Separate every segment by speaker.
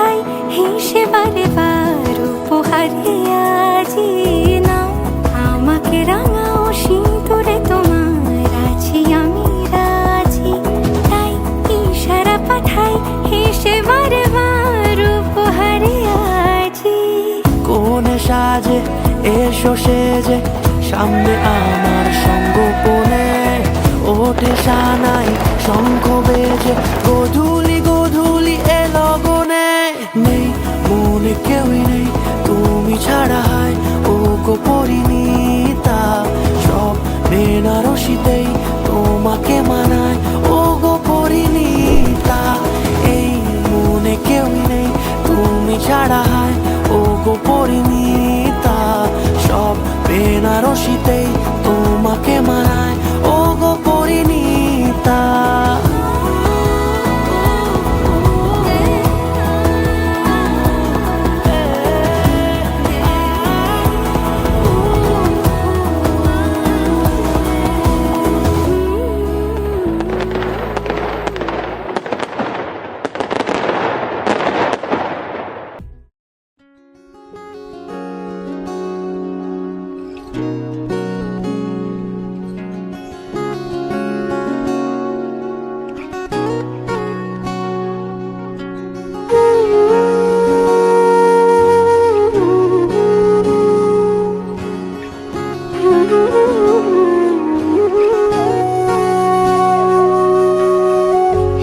Speaker 1: পাঠাই হেসে বারে বার উপহারে আজি নাও আমাকে রাঙাও সিঁদুরে তোমার আছি আমি রাজি। তাই ইশারা পাঠাই হেসে বারে বার উপহারে আজি।
Speaker 2: কোনে সাজে এসো সেজে সামনে আমার সঙ্গ কোণে ওঠে সানাই শঙ্খ বেজে গধূলি গধূলি এলো গনে। নেই মনে কেউই নেই তুমি ছাড়া হয় ও গো পরিণীতা সব বেনারসিতেই তোমাকে মানায় ও গো পরিণীতা। এই মনে কেউই নেই তুমি ছাড়া হয় ও গো পরিণীতা সব বেনারসিতেই তোমাকে মানায় ও গো পরিণীতা।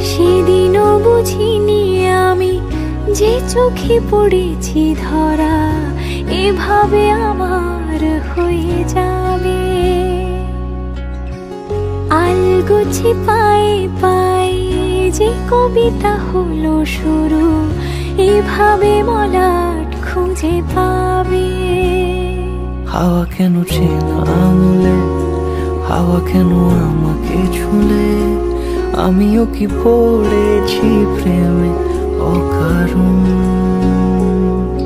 Speaker 1: সেদিনও বুঝিনি আমি যে চোখে পড়েছি ধরা এভাবে আমার হয়ে যাবে। আলগোছে পায়ে পায়ে যে কবিতা হলো শুরু এভাবে মলাট খুঁজে পাবে।
Speaker 2: হাওয়া কেন চেনা আঙুলে হাওয়া কেন আমাকে ছুলে আমিও কি পড়েছি প্রেমে অকারণ।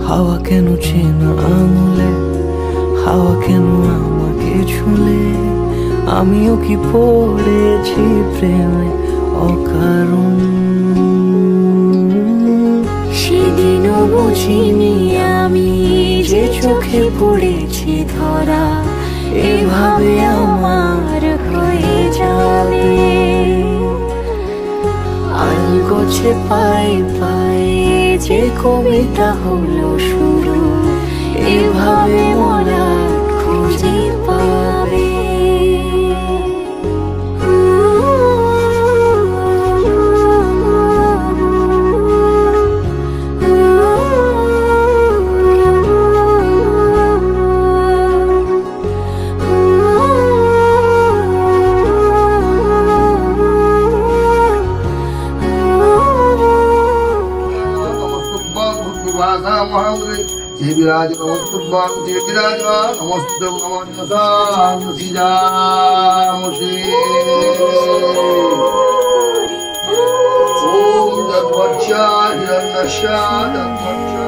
Speaker 2: হাওয়া কেন চেনা আঙুলে হাওয়া কেন আমাকে ছুলে আমিও কি পড়েছি প্রেমে অকারণ।
Speaker 1: সেদিনও বুঝিনি আমি যে চোখে পড়েছি ধরা এভাবে আমার হয়ে যাবে। আলগোছে পায়ে পায়ে যে কবিতা হলো শুরু এভাবে মরা খুঁজে পাবে।
Speaker 3: जय विराज नमस्तुभ्यं जय विराजमान नमस्ते नमः सीजामसे ओम दत्वच्छा हिरण्यश्या दत्वच्छा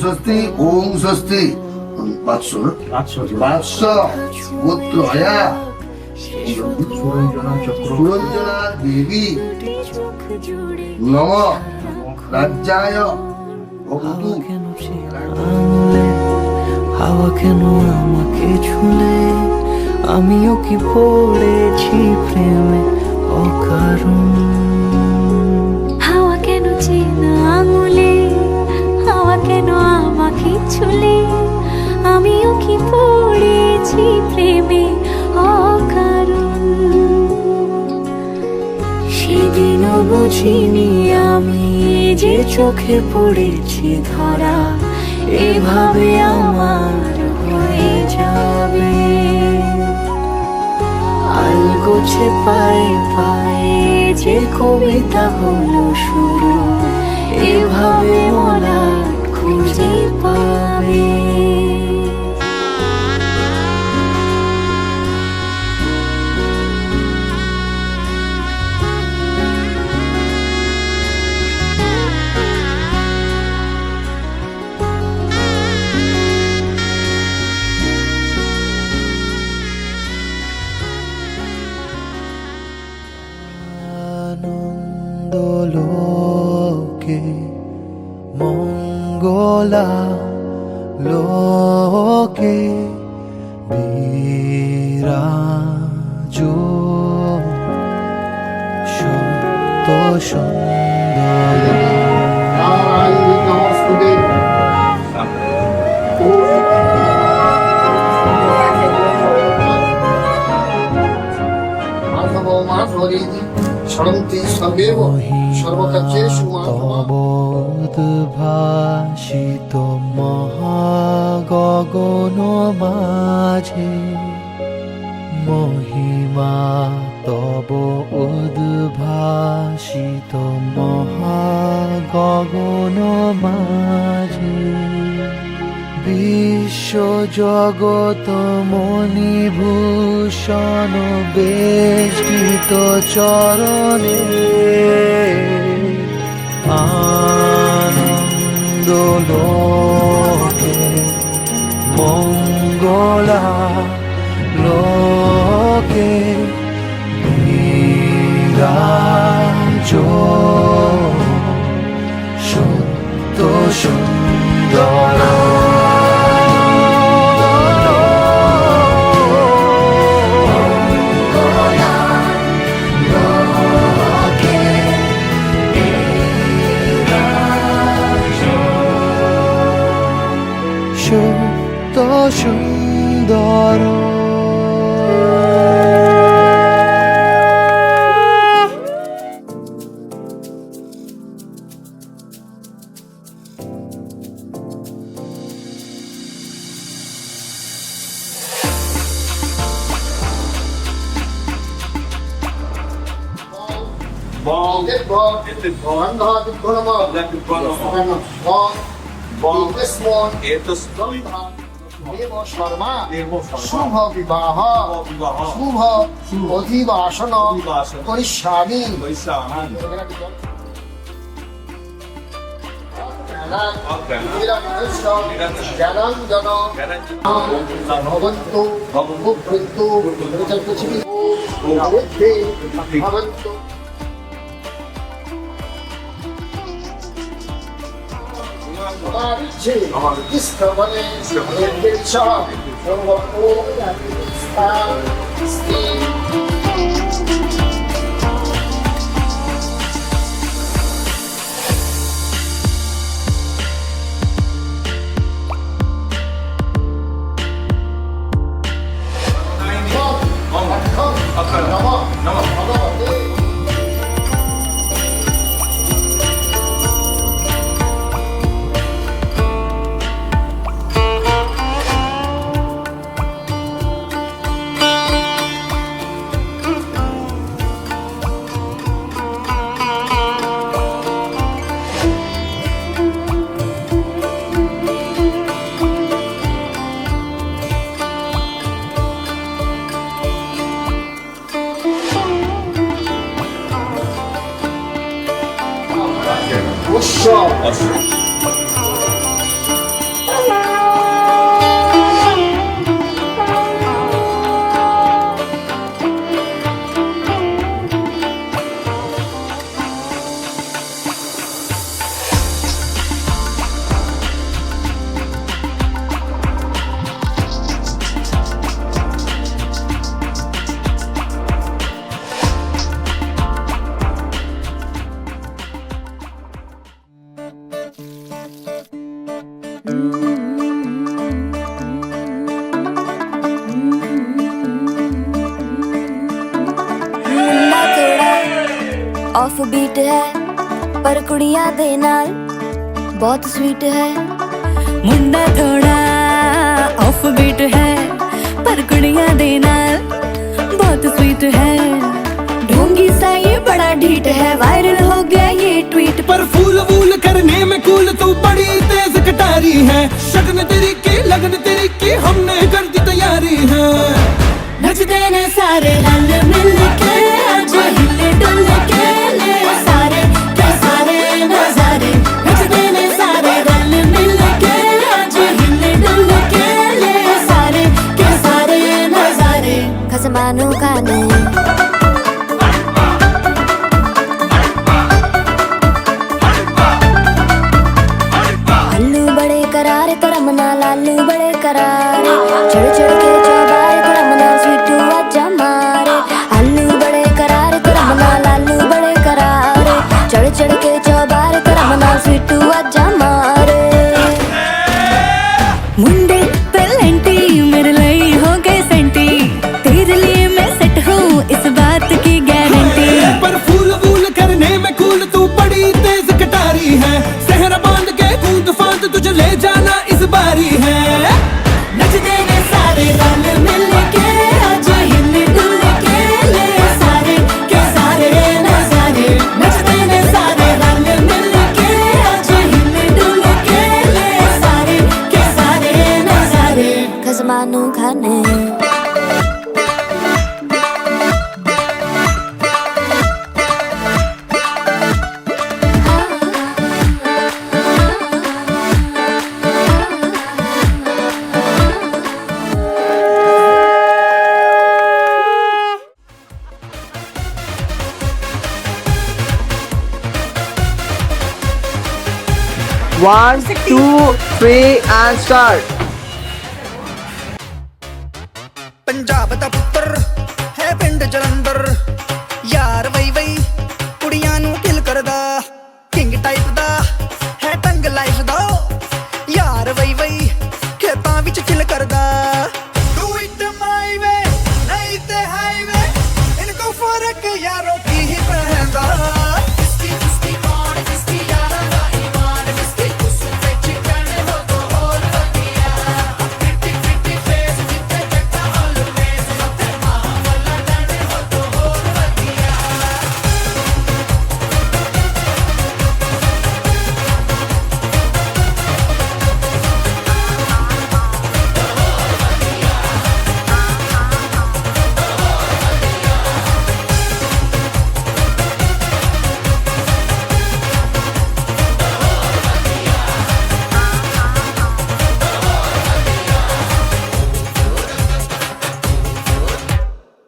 Speaker 3: स्वस्ति ओम स्वस्ति बादशाह गोत्र आया সুরঞ্জনা দেবী নম রাজ্যায় ভবতু।
Speaker 2: হাওয়া কেন আমাকে ছুলে আমিও কি পড়েছি প্রেমে অকারণ।
Speaker 1: হাওয়া কেন চেনা আঙুলে হাওয়া কেন আমাকে ছুলে আমিও কি পড়েছি প্রেমে অকারণ। সেদিনও বুঝিনি আমি যে চোখে পড়েছি ধরা এভাবে আমার হয়ে যাবে। আলগোছে পায়ে পায়ে যে কবিতা হলো শুরু এভাবে মরা খুঁজে পাবে।
Speaker 2: লোকে মঙ্গলা লোকে বিরাজ সত্য সুন্দর
Speaker 3: নারায়ণ নমস্তুতে মাধব মাধবীতি সরন্তি সর্বেব সর্বকার্যেষু মাধব
Speaker 2: তবোদ্ভাসিত মহাগগন মাঝে মহিমা তব উদ্ভাসিত মহাগগন মাঝে বিশ্ব জগত মণিভূষণ বেষ্টিত চরণে আনন্দ লোকে মঙ্গলা লোকে বিরাজ সত্য সুন্দর সত্য সুন্দর
Speaker 3: শুভ বিবাহ শুভ অধিবাসন করিষ্যামি জ্ঞানাঞ্জন ভবন্তু ভবন্তু পৃথিবী ভবন্তু ইষ্টবনে
Speaker 1: ऑफ बीट है पर कुड़ियां दे नाल बहुत स्वीट है मुंडा थोड़ा ऑफ बीट है पर कुड़ियां दे नाल बहुत स्वीट है ढोंगी सा ये बड़ा ढीठ है वायरल हो गया ये ट्वीट
Speaker 4: पर फूल वूल करने में कूल तू बड़ी तेज कटारी है शगन तेरी की लगन तेरी की हमने कर दी तैयारी है
Speaker 1: नचते ने सारे रल मिल के आज हिले डुल के ले सारे के सारे नजारे नचते ने सारे रल मिल के आज हिले डुल के ले सारे के सारे नजारे खसमानों का नहीं
Speaker 5: 1 2 3 and start.
Speaker 6: ਪੰਜਾਬ ਦਾ ਪੁੱਤਰ ਹੈ ਪਿੰਡ ਜਲੰਧਰ ਯਾਰ ਵਈ ਵਈ ਕੁੜੀਆਂ ਨੂੰ ਕਿਲ ਕਰਦਾ ਕਿੰਗ ਟਾਈਪ ਦਾ ਹੈ ਟੰਗ ਲਾਈਫ ਦਾ ਯਾਰ ਵਈ ਵਈ ਖੇਤਾਂ ਵਿੱਚ ਚਿਲ ਕਰਦਾ ਡੂ ਇਟ ਮਾਈ ਵੇ ਨਹੀਂ ਤੇ ਹਾਈਵੇ ਇਨਕੋ ਫਰਕ ਯਾਰੋ ਕੀ ਹੀ ਪੈਂਦਾ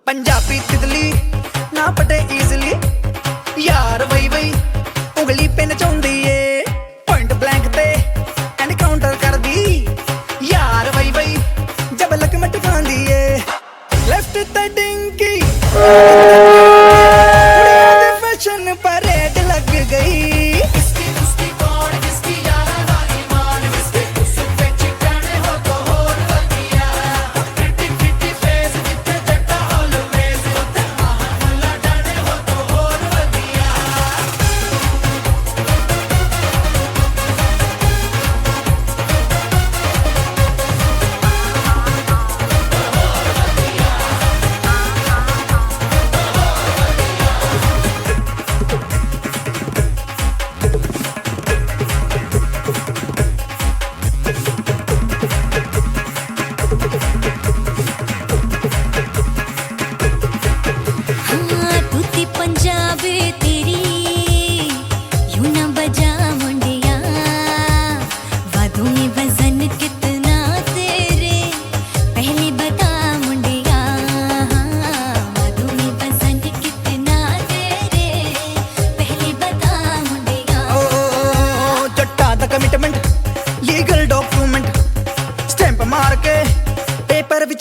Speaker 6: पंजाबी तितली ना पटे इजली यार वही वही उंगली पे नचाउंदी ए पॉइंट ब्लैंक ते एनकाउंटर कर दी यार वही वही जब लक मटकांदी ए लेफ्ट ते डिंकी फैशन परेड लग गई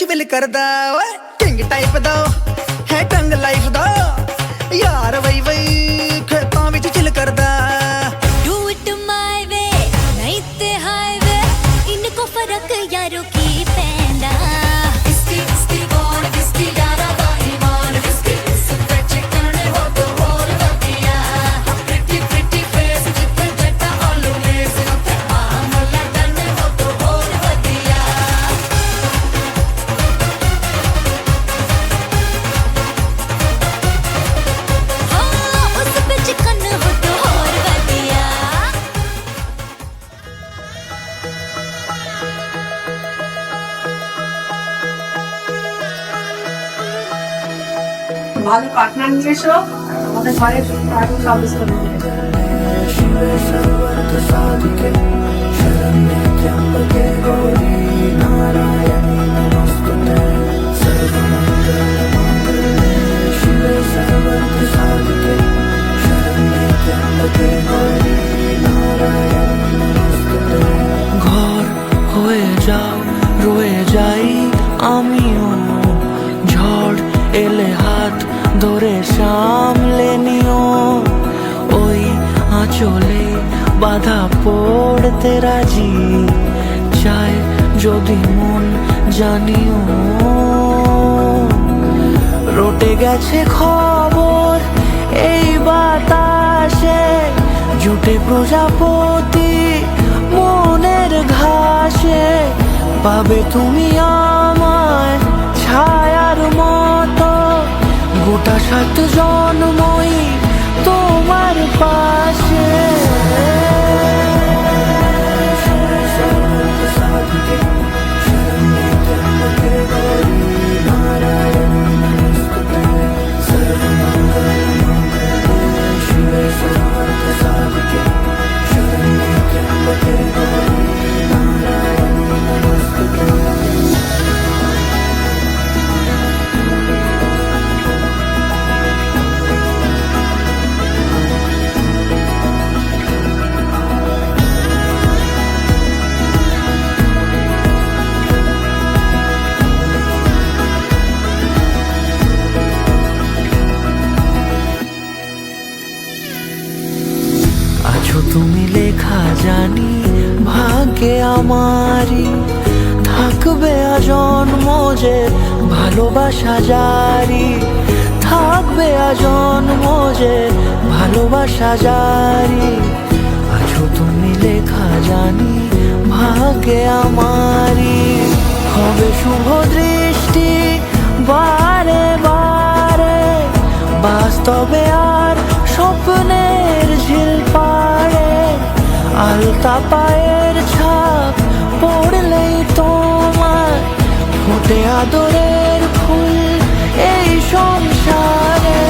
Speaker 6: ਵਿਲ ਕਰਦਾ ਓਏ ਕਿੰਗ ਟਾਈਪ ਦਾ ਹੈ ਟੰਗ ਲਾਈਫ ਦਾ ਯਾਰ ਵਈ ਵਈ ਖੇਤਾਂ ਵਿੱਚ ਚਿਲ ਕਰਦਾ
Speaker 1: ਡੂ ਇਟ ਮਾਈ ਵੇ ਨਹੀਂ ਤੇ ਹਾਈਵੇ ਇਨਕੋ ਫਰਕ ਯਾਰੋ ਕੀ ਪੈਂਦਾ ਇਸਕੀ ਇਸਕੀ ਗੋਡ ਇਸਕੀ ਯਾਰਾ ਦਾ ਈਮਾਨ ਇਸਕੀ ਸੁਪਰ ਚਿਕਨ ਹੋ ਤੋ ਹੋਰ ਵਧੀਆ ਪ੍ਰੀਟੀ ਪ੍ਰੀਟੀ ਫੇਸ ਜਿੱਥੇ ਜੱਟਾ ਆਲਵੇਜ਼ ਉੱਤੇ ਮਾਮਲਾ ਡਨ ਹੋ ਤੋ ਹੋਰ ਵਧੀਆ
Speaker 7: ভালো পার্টনার নিয়ে এসো আমাদের ঘরে পার্টনার সার্ভিস করে
Speaker 8: ঘর হয়ে যাও রয়ে যাই আমিও ঝড় এলে হাত ধরে সামলে নিও ওই আঁচলে বাধা পড়তে রাজি চায় যদি মন জানিও রটে গেছে খবর এই বাতাসে জুটে প্রজাপতি মনের ঘাসে পাবে তুমি আমায় ছায়ার মতো গোটা 7 জন্মই তোমার পাশে জানি ভাগ্যে আমারই থাকবে আজন্ম যে ভালোবাসা জারি, থাকবে আজন্ম যে ভালোবাসা জারি। আছো তুমি লেখা জানি ভাগ্যে আমারই, হবে শুভ দৃষ্টি বারে বারে, বাস্তবে আর স্বপ্নের ঝিল পাড়ে। আলতা পায়ের ছাপ পড়লেই তোমার ফোটে আদরের ফুল এই সংসারে।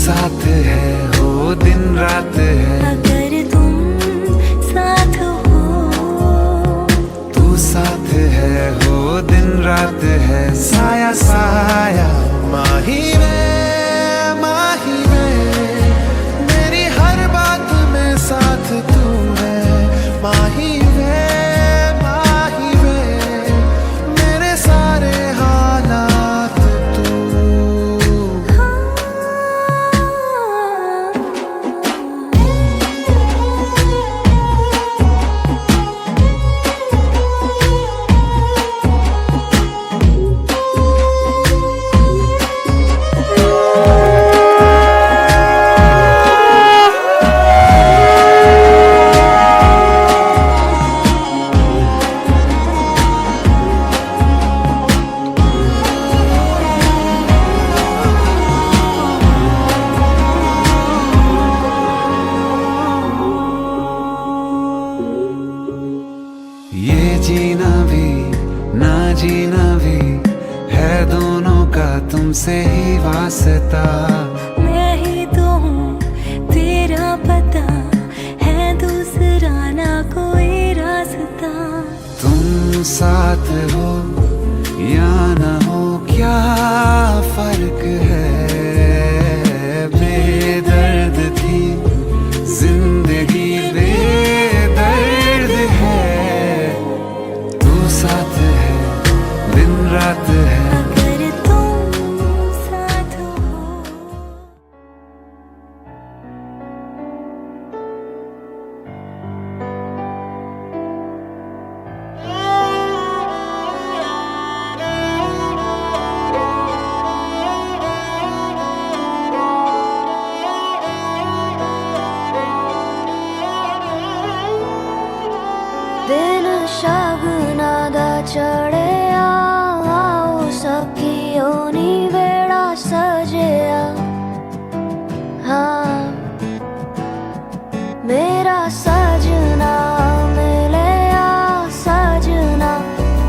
Speaker 2: साथ है हो दिन रात है,
Speaker 1: अगर तुम साथ हो,
Speaker 2: तू साथ है हो दिन रात है। साया साया माही में मेरी हर बात में साथ तू है। माही में मेरे सारे हालात तू। ये जीना भी ना जीना भी है दोनों का तुमसे ही वास्ता।
Speaker 1: मैं ही तो हूँ तेरा पता है दूसरा ना कोई रास्ता।
Speaker 2: तुम साथ हो या ना हो क्या फर्क है, बेदर्द थी जिंदगी बेदर्द है। तू साथ है दिन रात है,
Speaker 1: अगर तुम साथ हो। दिन शगुना दा चढ़िया, आओ सखियों नी बेड़ा सजिया। हाँ मेरा सजना मिलिया, सजना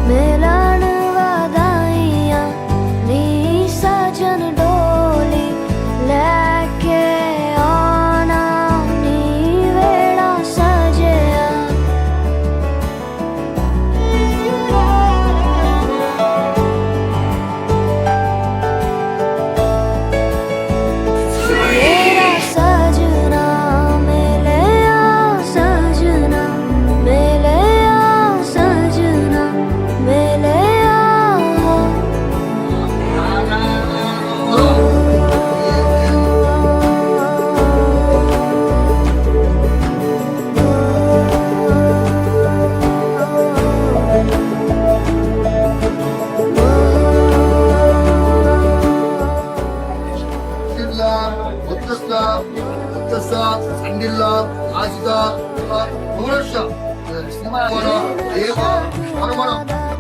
Speaker 1: मिलन वधाइयां नी। सजन डोली लेके आना नी बेड़ा सजिया। मेरा सजना मिलिया, सजना मिलिया, सजना मिलिया।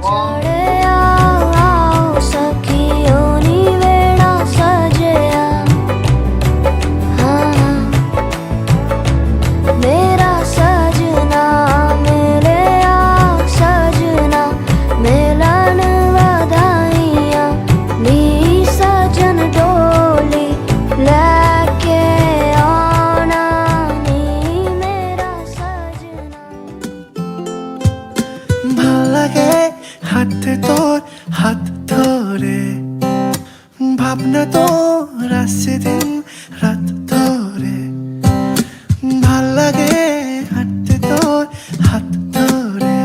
Speaker 1: चढ़िया, आओ सखियों नी बेड़ा सजिया। हाँ
Speaker 2: ভাবনা তোর আসছে দিন রাত ধরে, ভাল লাগে হাঁটতে তোর হাত ধরে।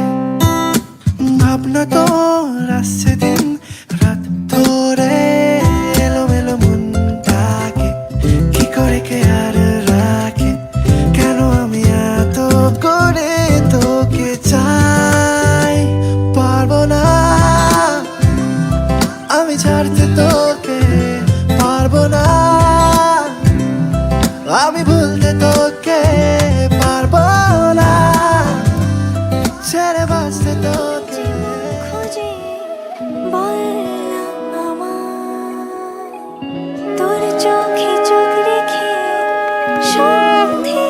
Speaker 2: ভাবনা তোর আসছে দিন রাত ধরে, এলোমেলো মনটাকে কি করে কে আর রাখে, কেন আমি এত করে তোকে চাই। পারবো না আমি ছাড়তে তোকে, পারবো না আমি ভুলতে তোকে, পারবো না ছেড়ে বাঁচতে তোকে।
Speaker 1: খুঁজে বললাম আমার তোর চোখে চোখ রেখে সন্ধে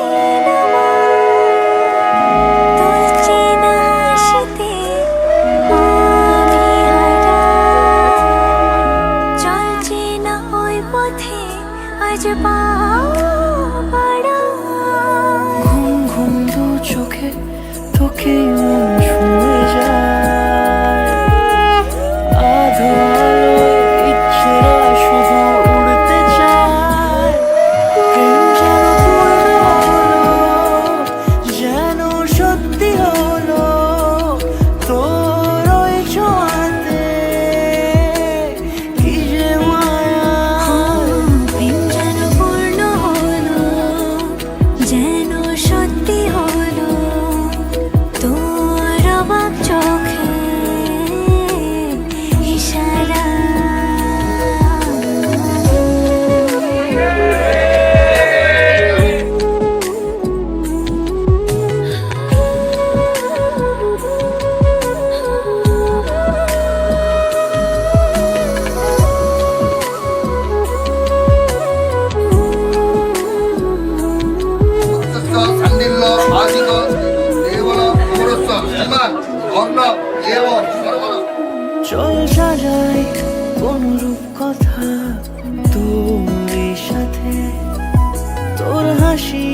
Speaker 1: তোর চেনা হাসিতে অভিহারা চলছে না ওই পথে আজ পাড়া।
Speaker 8: ঘুম ঘুম দু চোখে তোকে মন ছুঁয়ে যায়, আধো আলোয় ইচ্ছেরা শুধু উড়তে চায়। প্রেম যেন পূর্ণ হলো, যেন সত্যি হলো তোর ওই ছোঁয়াতে, কি যে মায়া।
Speaker 1: প্রেম যেন পূর্ণ হলো, যেন সত্যি হলো তোর অবাক চোখে ইশারা।
Speaker 3: 산딜러 아지거 대원어 오로서 이만 언너 예원 서러워라.
Speaker 8: চল সাজাই কোন রূপ কথা তোর সাথে, তোর হাসি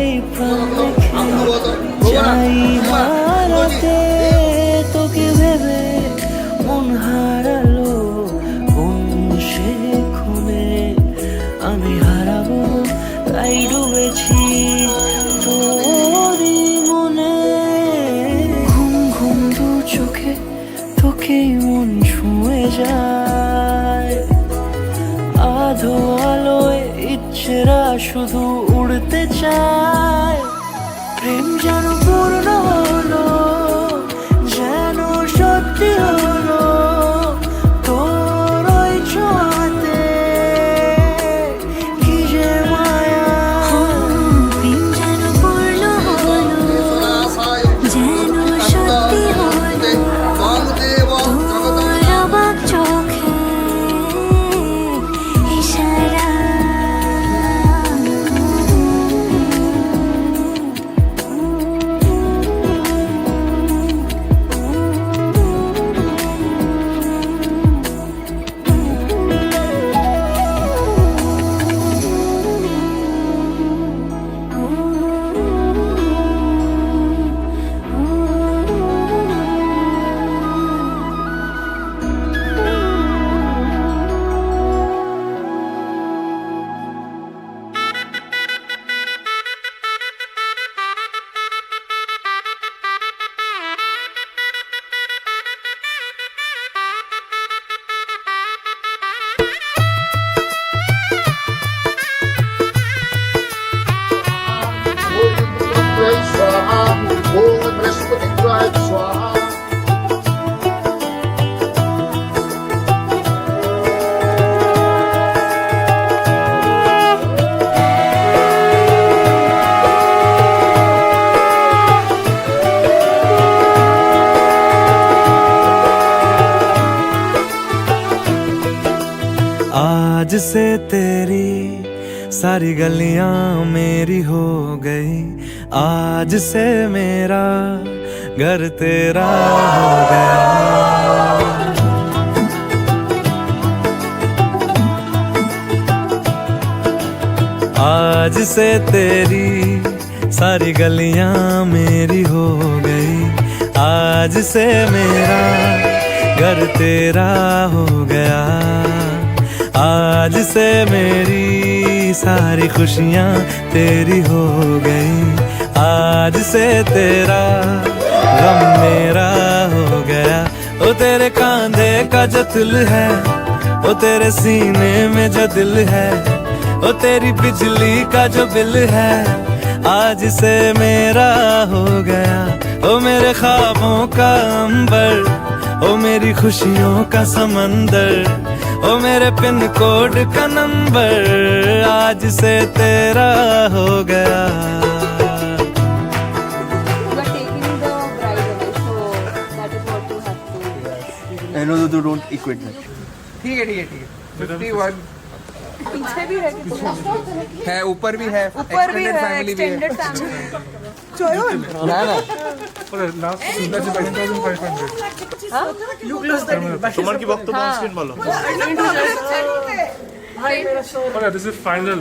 Speaker 8: এই প্রাণ রেখে চাই হারাতে তোকে ভেবে মন হারালো কোন সে খুনে। আমি হারাবো তাই ডুবেছি তোরই মনে। ঘুম ঘুম দু চোখে তোকে মন ছুঁয়ে যায়, আধো আলোয় ইচ্ছেরা শুধু উড়তে চায়। প্রেম যেন পূর্ণ হলো, যেন সত্যি হলো তোর ওই ছোঁয়াতে, কি যে মায়া।
Speaker 1: প্রেম যেন পূর্ণ হলো, যেন সত্যি হলো
Speaker 3: 왕대원
Speaker 1: তোর অবাক চোখে ইশারা।
Speaker 3: स्वाहा ओम बृहस्पतिग्रहाय स्वाहा।
Speaker 9: आज से तेरी सारी गलियां मेरी हो गई, आज से मेरा घर तेरा हो गया। आज से तेरी सारी गलियां मेरी हो गई, आज से मेरा घर तेरा हो गया। आज से मेरी सारी खुशियाँ तेरी हो गई, आज से तेरा गम मेरा हो गया। ओ तेरे कांधे का जो तिल है, ओ तेरे सीने में जो दिल है, ओ तेरी बिजली का जो बिल है, आज से मेरा हो गया। ओ मेरे ख्वाबों का अंबर, ओ मेरी खुशियों का समंदर, ओ मेरे पिन कोड का नंबर, आज से तेरा हो गया।
Speaker 5: No, don't equate that.
Speaker 10: ठीक है 51
Speaker 7: पीछे भी है
Speaker 10: है, ऊपर भी है, एक्सटेंडेड फैमिली भी है।
Speaker 5: ना ना
Speaker 11: তোমার কি বক্তব্য স্ক্রিন বলো। This is final.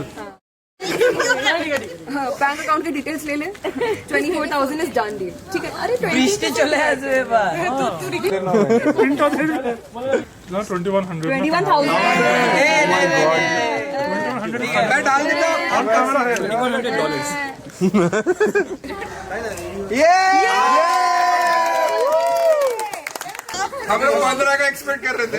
Speaker 7: Bank account के डिटेल्स ले ले 24,000 इज डन डील। ठीक है, अरे
Speaker 8: 20 চলে আসবে এবার।
Speaker 11: প্রিন্ট আউট না 2100
Speaker 7: 21,000
Speaker 10: मैं डाल देता हूँ ऑन कैमरा है।
Speaker 11: $2100
Speaker 10: हम लोग 15 का एक्सपेक्ट कर रहे थे।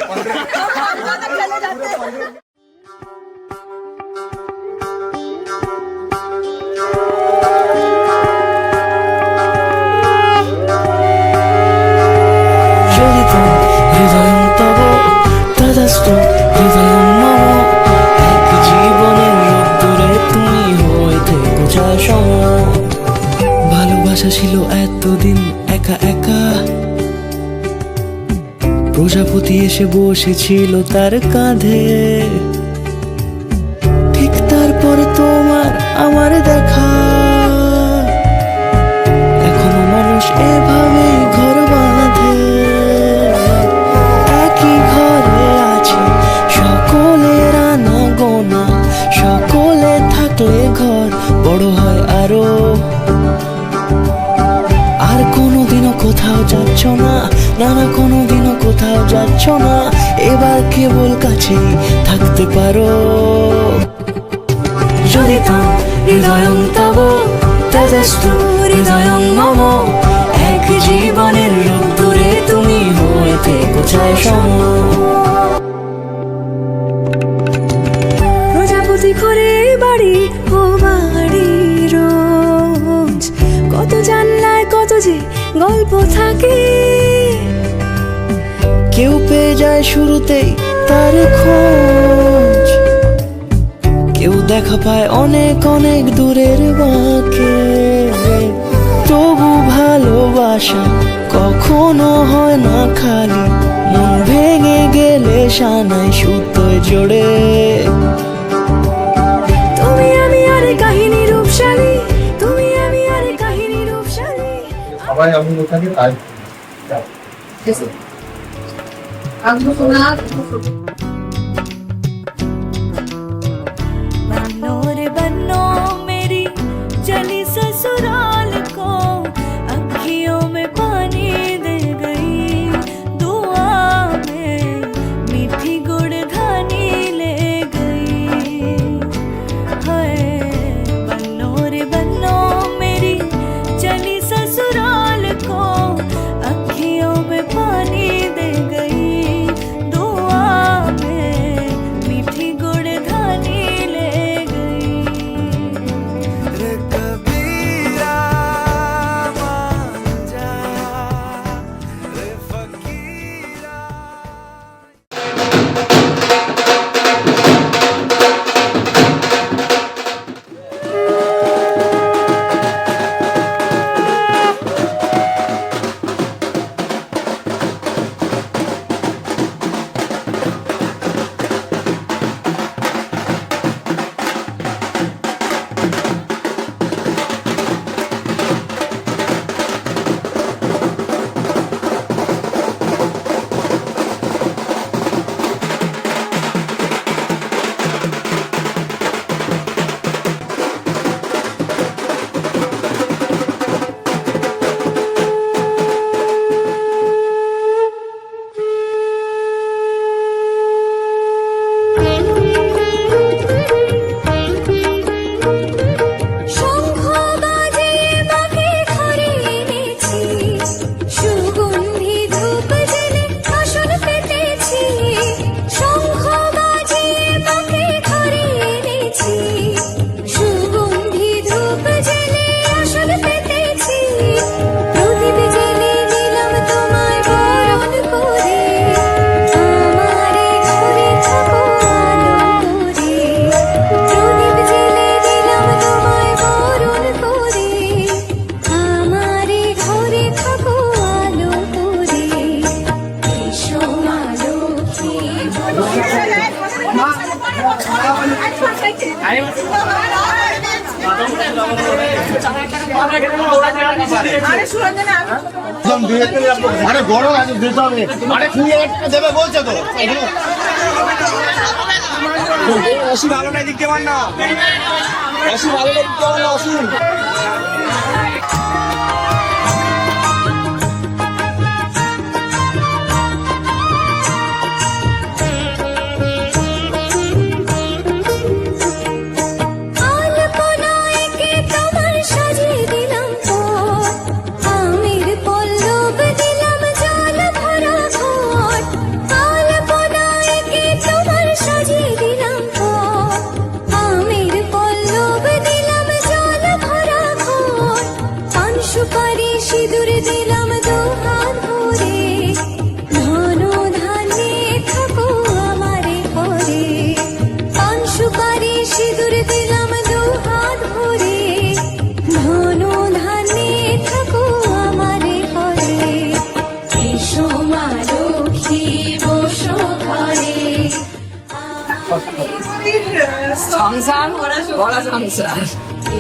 Speaker 8: ভালোবাসা ছিল এতদিন একা একা, প্রজাপতি এসে বসেছিল তার কাঁধে, ঠিক তারপরে তোমার আমার দেখা। এখনো মানুষ এভাবেই ঘর বাঁধে, একই ঘরে আছে সকলের আনা গোনা, সকলে থাকলে ঘর বড় হয় আরো। আর কোনোদিনও কোথাও যাচ্ছ না, না না কোনোদিনও কোথাও যাচ্ছ না, এবার কেবল কাছেই থাকতে পারো। যদি তাম হৃদয়ং তব তেজস্তু হৃদয়ং মম, এক জীবনের রোদ্দুরে তুমি হয়ে থেকো চায় সম।
Speaker 1: প্রজাপতি ঘরে বাড়ি ও বাড়ি রোজ, কত জানলায় কত যে গল্প থাকে।
Speaker 8: কেউ পেয়ে যায় শুরুতেই তার খোঁজ, কেউ দেখা পায় অনেক অনেক দূরের বাঁকে। তবু ভালোবাসা কখনো হয় না খালি, মন ভেঙে গেলে সানাই সুতোয় জোড়ে।
Speaker 1: তুমি আমি আরে কাহিনী রূপশালী, তুমি আমি আরে কাহিনী রূপশালী।
Speaker 3: সবাই আমি ওখানে কাজ
Speaker 1: बनो रे बनो मेरी चली ससुराल को, अखियों में पानी दे गई, दुआ में मीठी गुड़धानी ले गई। हाय बनो रे बनो मेरी चली ससुराल को, अखियों में पानी दे गई, दुआ में
Speaker 3: আরে গরম আছে দিতে হবে, আরে 20,000 টাকা দেবে বলছে তো।
Speaker 5: অসু ভালো নাই দিতে পার না, অসু ভালো নাই দিতে পার না, অসু।
Speaker 1: সিঁদুর দিলাম দু হাত ভরে, ধন ধানে থাকো আমারে পরে। পান সুপারি সিঁদুর দিলাম দু হাত ভরে, ধন ধানে থাকো আমারে পরে। এসো মা লক্ষ্মী বসো ঘরে,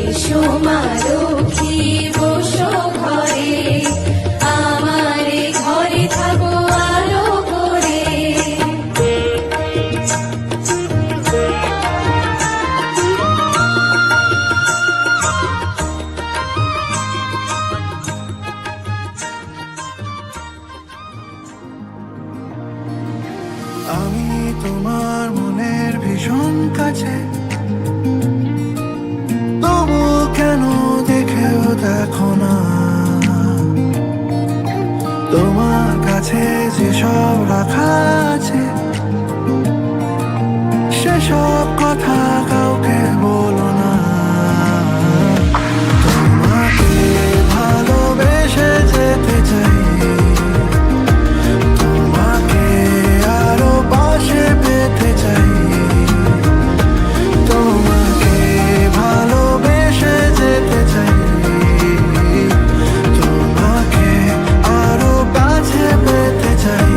Speaker 1: এসো মা লক্ষ্মী বসো ঘরে, আমারে ঘরে থাকো আলো করে।
Speaker 2: আমি তোমার মনের ভীষণ কাছে, তবু কেন দেখেও দেখো না? তোমার কাছে যেসব রাখা আছে, সেসব কথা কাউকে বলো না। তোমাকে ভালোবেসে যেতে চাই, তোমাকে আরো পাশে পেতে চাই, তোমাকে ভালোবেসে যেতে চাই, তোমাকে আরো কাছে পেতে চাই।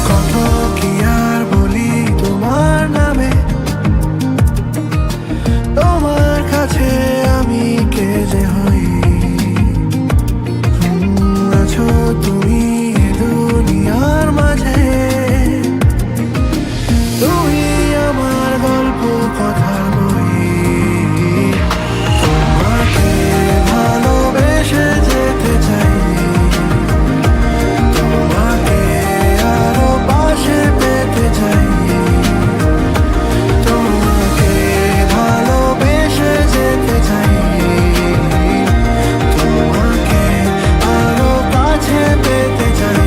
Speaker 2: কত কি আর বলি তোমার নামে, তোমার কাছে আমি কে যে হই। আছো তুমি এ দুনিয়ার মাঝে, তুমি আমার গল্প কথার বই। তোমাকে ভালোবেসে যেতে চাই, তোমাকে আরো পাশে পেতে চাই, তোমাকে ভালোবেসে যেতে চাই, তোমাকে আরো কাছে পেতে চাই।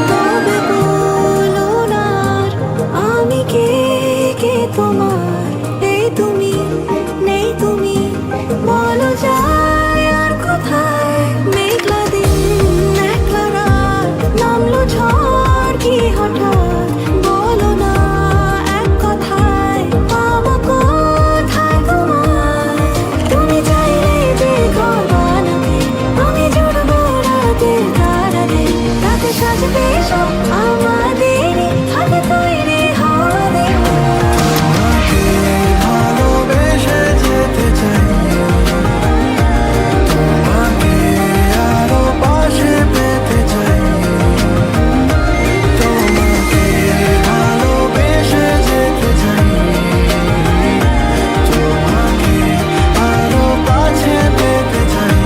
Speaker 2: তবে বলো না আমি কে, কে তোমার? এই তুমি, নেই তুমি, বলো যায় আর কোথায়? মেঘলা দিন একলা রাত, নামলো ঝড় কি হঠাৎ? বলো না এক কথায়, পাবো কোথায় তোমায়? তুমি চাইলে যে ঘর বানাবে, আমি জুড়বো রাতের তারারে। রাতে সাজবে সব আমাদেরই, হাতে তৈরি হওয়া দেব। তোমাকে ভালোবেসে যেতে চাই, তোমাকে আরো পাশে পেতে চাই, তোমাকে ভালোবেসে যেতে চাই, তোমাকে আরো কাছে পেতে চাই।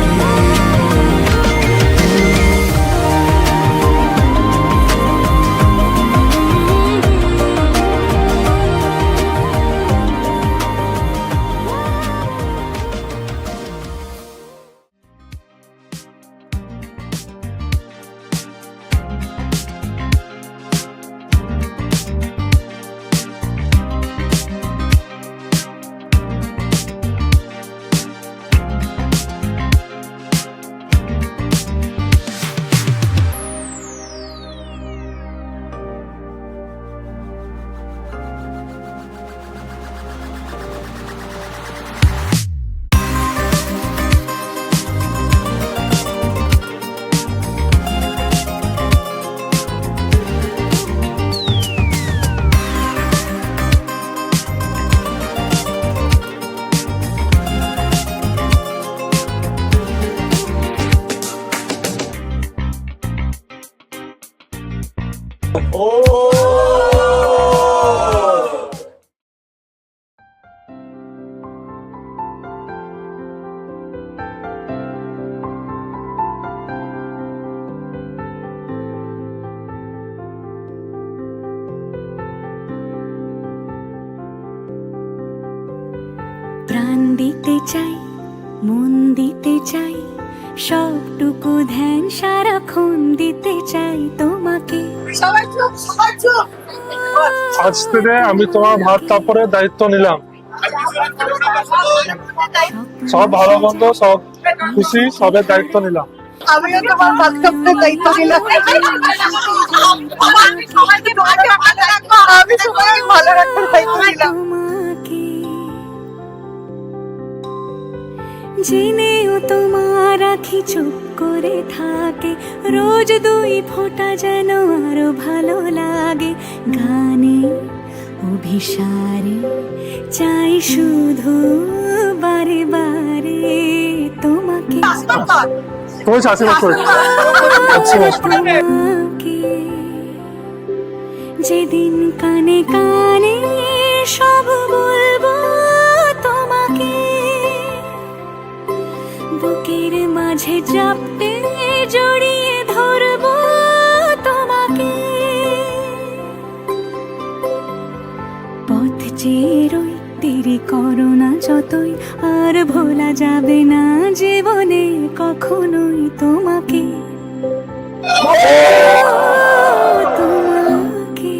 Speaker 1: প্রাণ দিতে চাই, মন দিতে চাই, সবটুকু ধ্যান সারাক্ষণ দিতে চাই তোমাকে।
Speaker 11: আজ থেকে আমি তোমার ভাত কাপড়ের দায়িত্ব নিলাম। সব ভালো মন্দ, সব খুশি, সবের দায়িত্ব নিলাম।
Speaker 7: আমিও তোমার ভাত কাপড়ের দায়িত্ব নিলাম। আমি তোমাকে ভালো রাখার দায়িত্ব নিলাম।
Speaker 1: জেনেও তোমার আখি চুপ করে থাকে, রোজ দুই ফোঁটা যেন আরো ভালো লাগে। গানে অভিসারে চাই শুধু বারে বারে তোমাকে। তোমাকে যেদিন কানে কানে সব বলবো তোমাকে, বুকের মাঝে চাপতে জড়িয়ে ধরবো তোমাকে। পথ চেয়ে রই, দেরি করো না যতই, আর ভোলা যাবে না জীবনে কখনোই তোমাকে। তোমাকে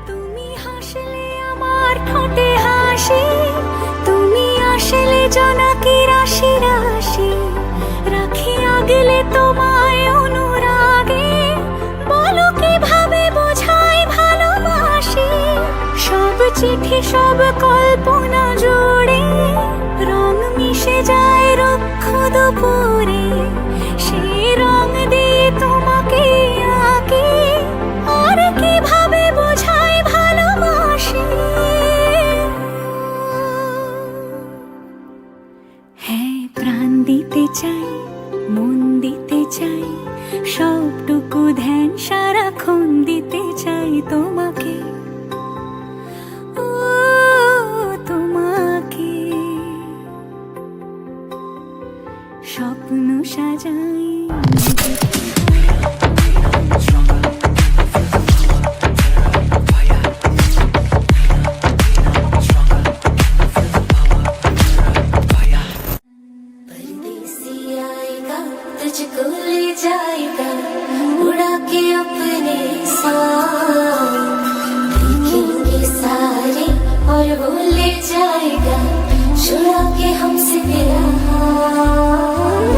Speaker 1: তুমি হাসলে আমার ঠোঁটে হাসি, তুমি আসলে জোনাকি রাশি রাশি, রাখি আগলে তোমায় অনুরাগে, বলো কিভাবে বোঝাই ভালোবাসি। সব চিঠি সব কল্পনা জুড়ে রং মিশে যায় রুক্ষ দুপুরে, সেই রং দিয়ে তোমাকে আঁকি, আর কিভাবে বোঝাই ভালোবাসি। হ্যাঁ, প্রাণ দিতে চাই, মন দিতে চাই, সবটুকু ধ্যান সারাক্ষণ দিতে চাই তোমাকে। ও তোমাকে স্বপ্ন সাজাই। परदेसी आएगा तुझको ले जाएगा, उड़ा के अपने साथ, देखेंगे सारे और वो ले जाएगा, छुड़ा के हमसे तेरा हाथ।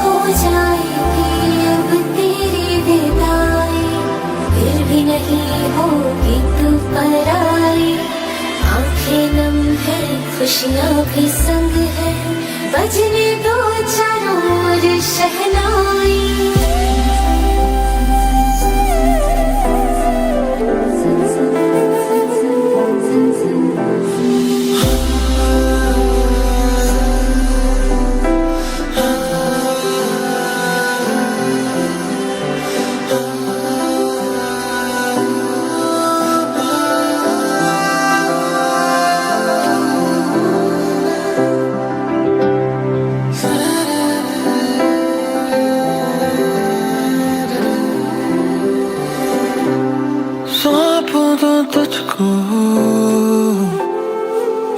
Speaker 1: हो जाएगी अब तेरी विदाई, फिर भी नहीं होगी तू पराई। आंखें नम है, खुशियाँ भी संग है, बजने दो चारों ओर शहनाई।
Speaker 2: सौंपू दो तुझको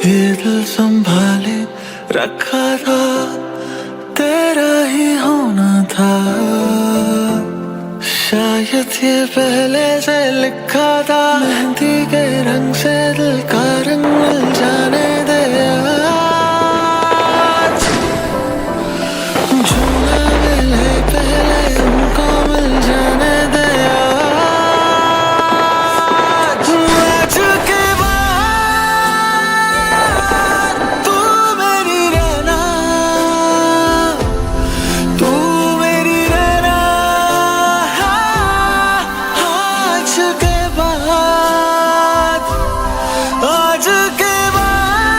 Speaker 2: ये दिल संभाले रखा था, तेरा ही होना था। शायद ये पहले से लिखा था, मेहंदी के रंग से दिल का रंग मिल जाने दे आज। जो ना मिले पहले उनको मिल जाने दे आज। आज के बाद तू मेरी रहना, तू मेरी रहना। आज के बाद, आज के बाद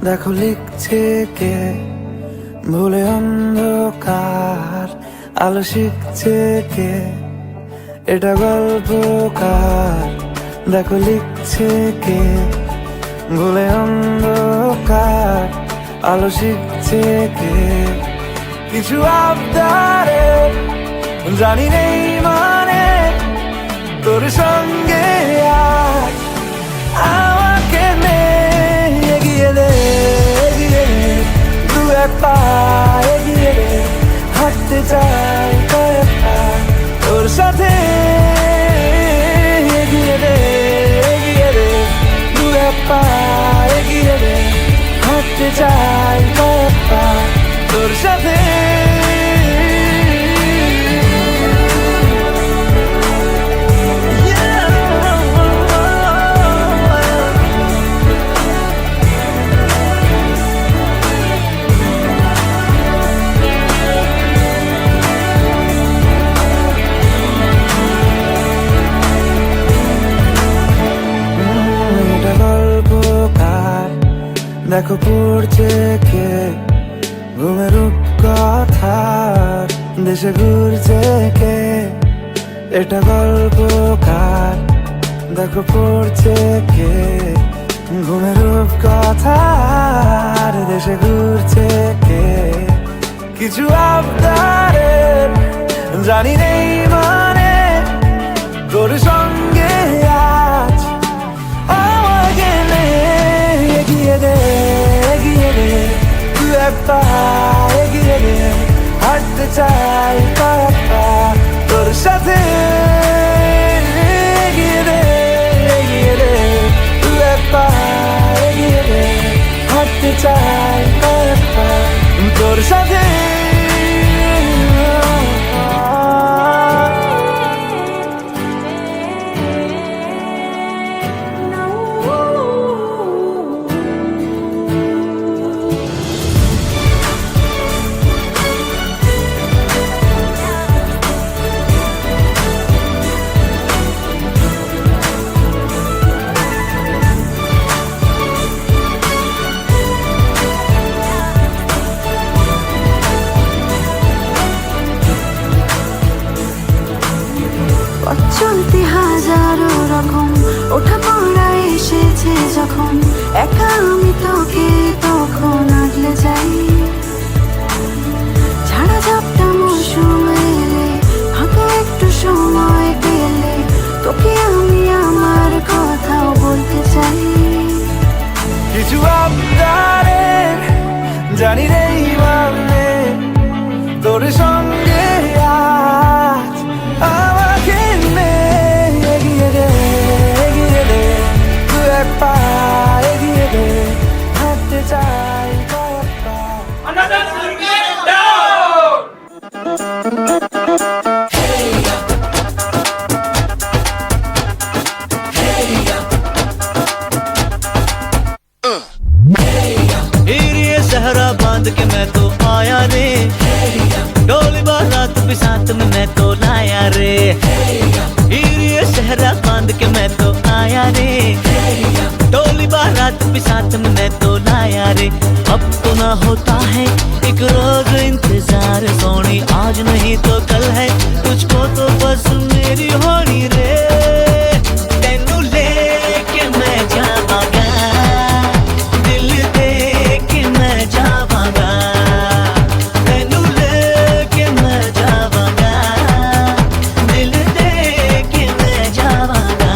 Speaker 2: দেখো লিখছে কে ভুলে অন্ধকার আলো শিখছে কে এটা গল্পকার দেখো লিখছে কে ভুলে অন্ধকার আলো শিখছে কে কিছু আবদারে জানি নেই মানে তোর সঙ্গে আজ আমাকে নে এগিয়ে দে দু এক পা এগিয়ে দে হাঁটতে চাই কয়েক পা তোর সাথে এগিয়ে দে দু এক পা এগিয়ে দে হাঁটতে চাই কয়েক পা তোর সাথে দেখো পড়ছে কে ঘুমের কথার দেশে ঘুরছে কে এটা গল্পকার দেখো পড়ছে কে ঘুমের কথার দেশে ঘুরছে কে কিছু আবদারের জানি নেই মানে তোর সঙ্গে আজ আমাকে নে এগিয়ে দে দু এক পা এগিয়ে দে হাঁটতে চাই কয়েক পা তোর সাথে এগিয়ে দে দু এক পা এগিয়ে দে হাঁটতে চাই কয়েক পা তোর সাথে
Speaker 8: চলতে হাজারো রকম ওঠা পড়া এসেছে যখন একা আমি তোকে তখন আগলে যাই ঝাড়া ঝাপটা মৌসুম এলে ফাঁকা একটু সময় পেলে তোকে আমি আমার কথাও বলতে চাই
Speaker 2: কিছু আবদারের জানি নেই মানে তোর সঙ্গে আজ আমাকে নে এগিয়ে দে দু এক পা এগিয়ে দে হাঁটতে চাই কয়েক পা
Speaker 9: सहरा बांध के मैं तो आया रे डोली बारात भी साथ में मैं तो लाया रे ये सहरा बांध के मैं तो आया रे डोली बारात भी साथ में मैं तो लाया रे अब तो ना होता है एक रोज इंतजार सोनी आज नहीं तो कल है तुझको तो बस मेरी होनी रे तेनू लेके मैं जावांगा दिल दे के मैं जावांगा तेनू लेके मैं जावांगा दिल दे के मैं जावांगा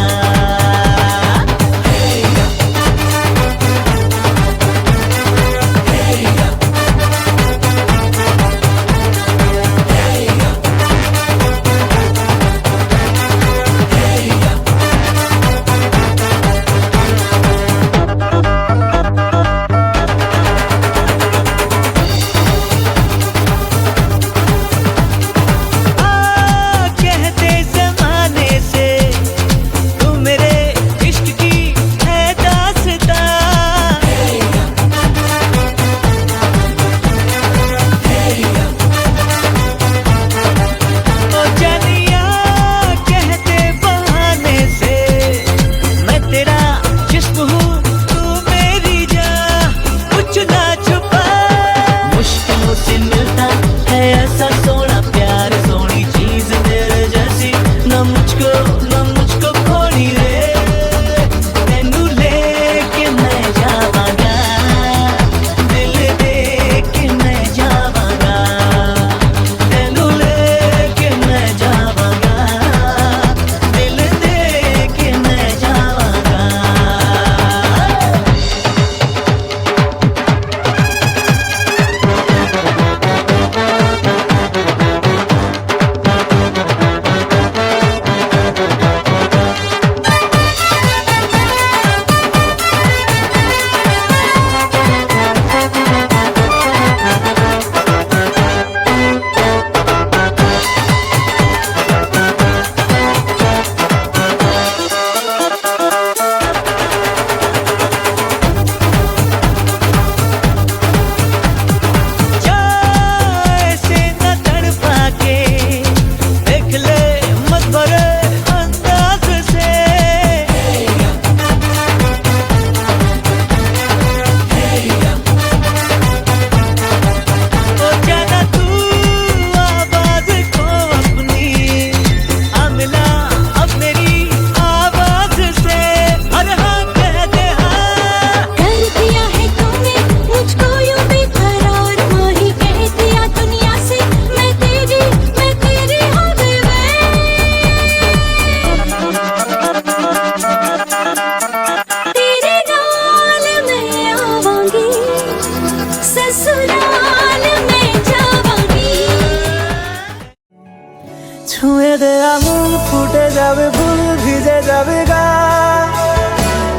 Speaker 8: ছুঁয়ে দে আঙুল ফুটে যাবে ফুল ভিজে যাবে গা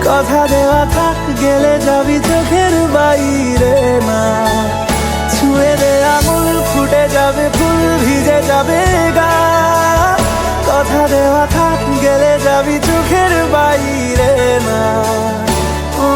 Speaker 8: কথা দেওয়া থাক গেলে যাবি চোখের বাইরে না ছুঁয়ে দে আঙুল ফুটে যাবে ফুল ভিজে যাবে গা কথা দেওয়া থাক গেলে যাবি চোখের বাইরে না ও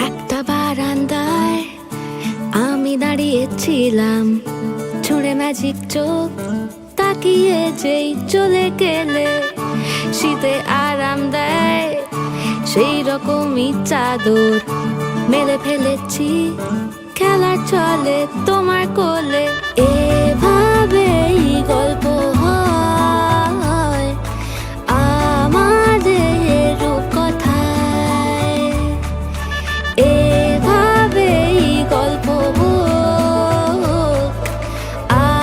Speaker 1: একটা বারান্দায় আমি দাঁড়িয়েছিলাম ছুঁড়ে ম্যাজিক চোখ তাকিয়ে যেই চলে গেলে শীতে আরাম দেয় সেই রকমই চাদর মেলে ফেলেছি খেলা চলে তোমার কোলে এভাবেই গল্প হয় আমাদের রূপকথায় এভাবেই গল্প হোক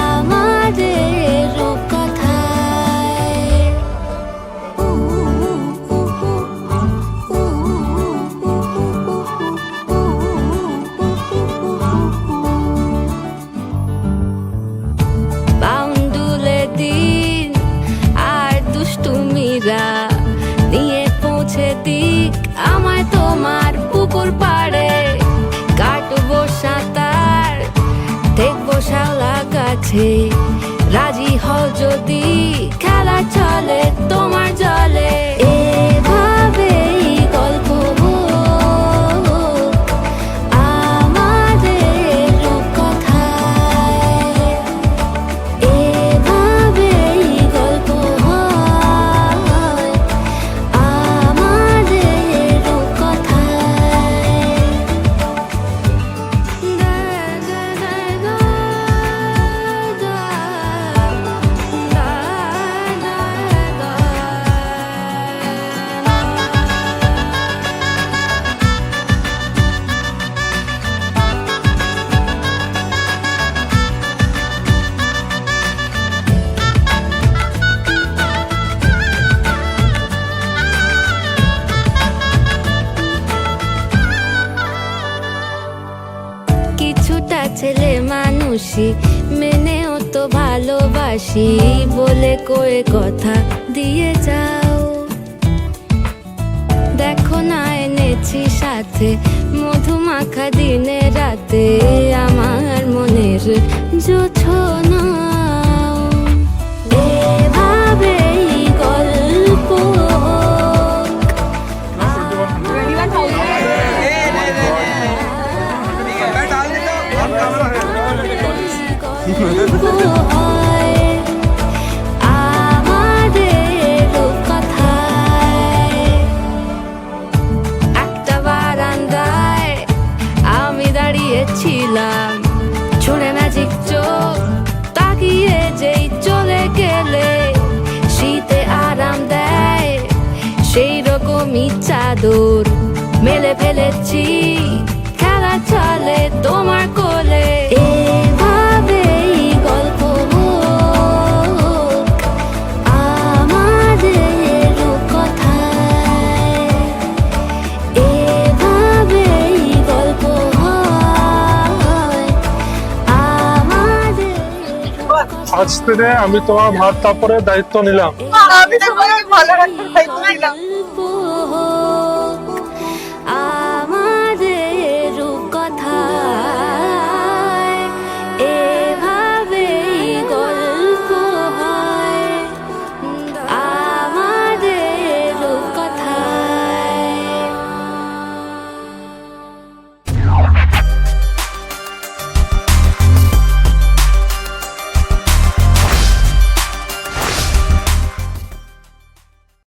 Speaker 1: আমাদের রূপকথায় বাউন্ডুলে দিন আর দুষ্টুমিরা নিয়ে পৌঁছে দিক আমায় তোমার পুকুর পাড়ে কাটবো সাঁতার দেখবো শাওলা গাছে রাজি হও যদি খেলা চলে তোমার জলে এভাবেই গল্প হোক আমাদের রূপকথায় এভাবেই গল্প হয় আমাদের রূপকথায় কিছুটা ছেলে মানুষই মেনেও তো ভালোবাসি বলে কয়ে কথা দিয়ে যাও দেখো না এনেছি সাথে মধুমাখা দিনে রাতে আমার মনের জোছনা এভাবেই গল্প আমাদের রূপকথায় একটা বারান্দায় আমি দাঁড়িয়েছিলাম ছুঁড়ে ম্যাজিক চোখ তাকিয়ে যেই চলে গেলে শীতে আরাম দেয় সেই রকমই চাদর মেলে ফেলেছি খেলা চলে তোমার কোলে এভাবেই গল্প হোক আমাদের রূপকথায় এভাবেই গল্প হয় আমাদের
Speaker 11: আজ থেকে আমি তোমার ভাত তারপরে দায়িত্ব নিলাম।
Speaker 7: আমি তো ভালো রাখার দায়িত্ব নিলাম।
Speaker 1: গল্প